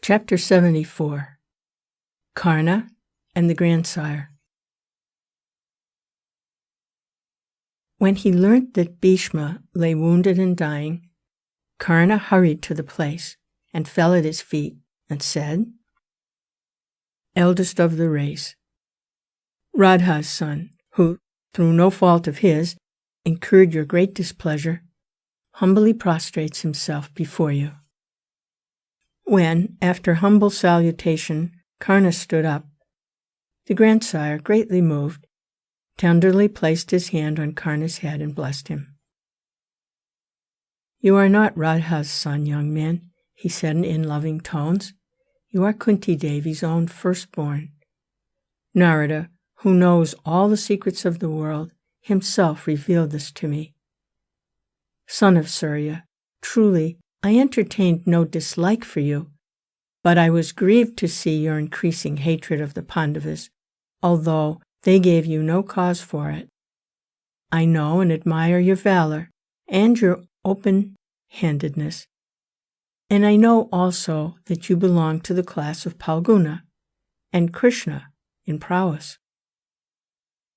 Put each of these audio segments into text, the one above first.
Chapter 74. Karna and the Grandsire. When he learnt that Bhishma lay wounded and dying, Karna hurried to the place and fell at his feet and said, "Eldest of the race, Radha's son, who, through no fault of his, incurred your great displeasure, humbly prostrates himself before you." When, after humble salutation, Karna stood up, the grandsire, greatly moved, tenderly placed his hand on Karna's head and blessed him. "You are not Radha's son, young man," he said in loving tones. "You are Kunti Devi's own firstborn. Narada, who knows all the secrets of the world, himself revealed this to me. Son of Surya, truly, I entertained no dislike for you, but I was grieved to see your increasing hatred of the Pandavas, although they gave you no cause for it. I know and admire your valor and your open-handedness, and I know also that you belong to the class of Palguna and Krishna in prowess.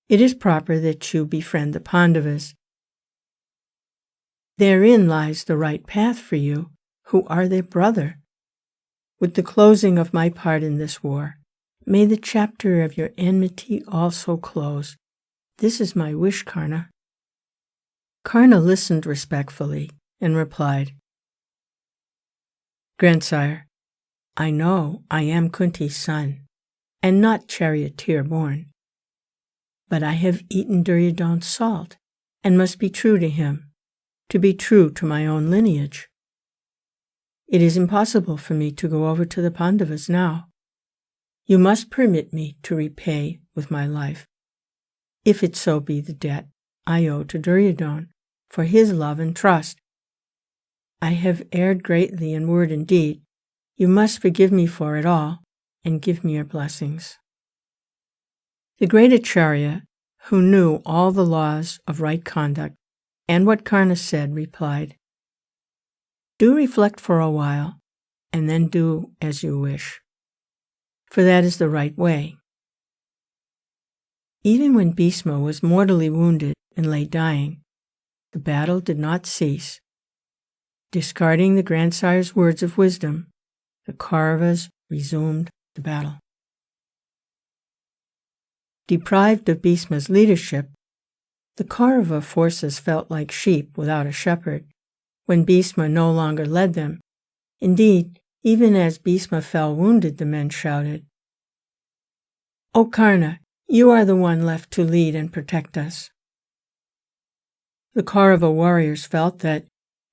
It is proper that you befriend the Pandavas. Therein lies the right path for you, who are their brother. With the closing of my part in this war, may the chapter of your enmity also close. This is my wish, Karna." Karna listened respectfully and replied, "Grandsire, I know I am Kunti's son, and not charioteer born. But I have eaten Duryodhana's salt, and must be true to him, to be true to my own lineage. It is impossible for me to go over to the Pandavas now. You must permit me to repay with my life, if it so be the debt I owe to Duryodhana for his love and trust. I have erred greatly in word and deed. You must forgive me for it all, and give me your blessings." The great Acharya, who knew all the laws of right conduct and what Karna said, replied, "Do reflect for a while, and then do as you wish, for that is the right way." Even when Bhishma was mortally wounded and lay dying, the battle did not cease. Discarding the grandsire's words of wisdom, the Kauravas resumed the battle. Deprived of Bhishma's leadership, the Kaurava forces felt like sheep without a shepherd when Bhishma no longer led them. Indeed, even as Bhishma fell wounded, the men shouted, "O Karna, you are the one left to lead and protect us." The Kaurava warriors felt that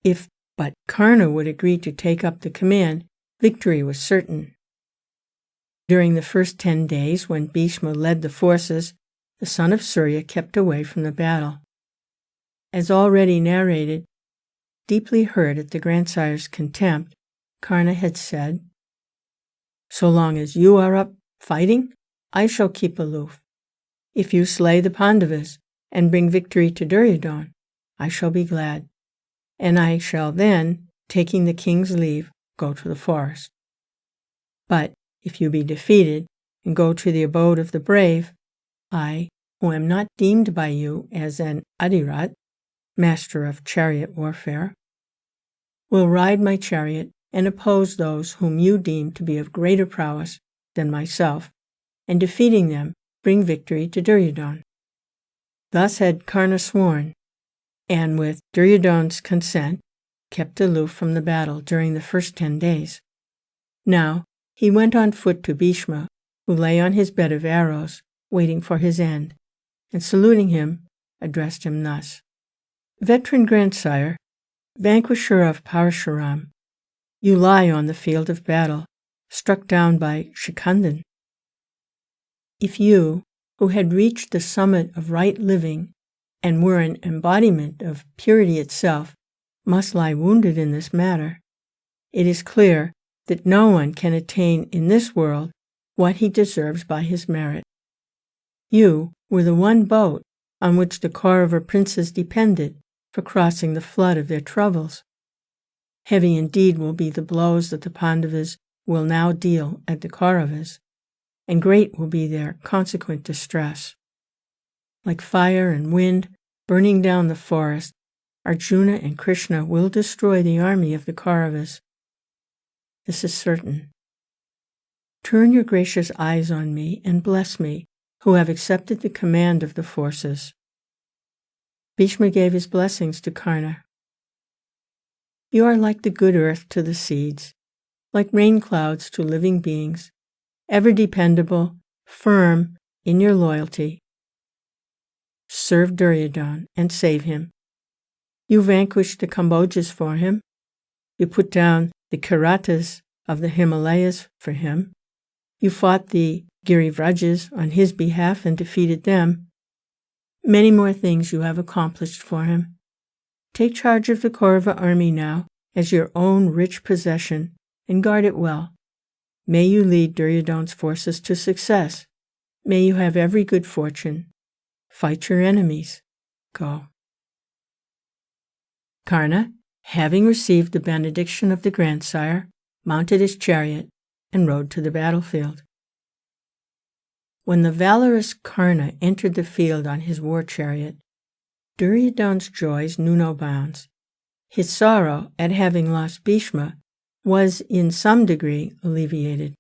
if but Karna would agree to take up the command, victory was certain. During the first 10 days, when Bhishma led the forces, the son of Surya kept away from the battle. As already narrated, deeply hurt at the grandsire's contempt, Karna had said, "So long as you are up fighting, I shall keep aloof. If you slay the Pandavas and bring victory to Duryodhana, I shall be glad, and I shall then, taking the king's leave, go to the forest. But if you be defeated and go to the abode of the brave, I, who am not deemed by you as an Adirat, master of chariot warfare, will ride my chariot and oppose those whom you deem to be of greater prowess than myself, and defeating them, bring victory to Duryodhana." Thus had Karna sworn, and with Duryodhana's consent, kept aloof from the battle during the first 10 days. Now he went on foot to Bhishma, who lay on his bed of arrows, waiting for his end, and saluting him, addressed him thus: "Veteran grandsire, vanquisher of Parashuram, you lie on the field of battle, struck down by Shikandan. If you, who had reached the summit of right living and were an embodiment of purity itself, must lie wounded in this matter, it is clear that no one can attain in this world what he deserves by his merit. You were the one boat on which the Kaurava princes depended for crossing the flood of their troubles. Heavy indeed will be the blows that the Pandavas will now deal at the Kauravas, and great will be their consequent distress. Like fire and wind burning down the forest, Arjuna and Krishna will destroy the army of the Kauravas. This is certain. Turn your gracious eyes on me and bless me, who have accepted the command of the forces. Bhishma gave his blessings to Karna. You are like the good earth to the seeds, like rain clouds to living beings, ever dependable, firm in your loyalty. Serve Duryodhana and save him. You vanquished the Kambojas for him. You put down the Kiratas of the Himalayas for him. You fought the Girivrajas on his behalf and defeated them. Many more things you have accomplished for him. Take charge of the Kaurava army now as your own rich possession and guard it well. May you lead Duryodhana's forces to success. May you have every good fortune. Fight your enemies. Go. Karna, having received the benediction of the Grandsire, mounted his chariot and rode to the battlefield. When the valorous Karna entered the field on his war chariot, Duryodhana's joys knew no bounds. His sorrow at having lost Bhishma was in some degree alleviated.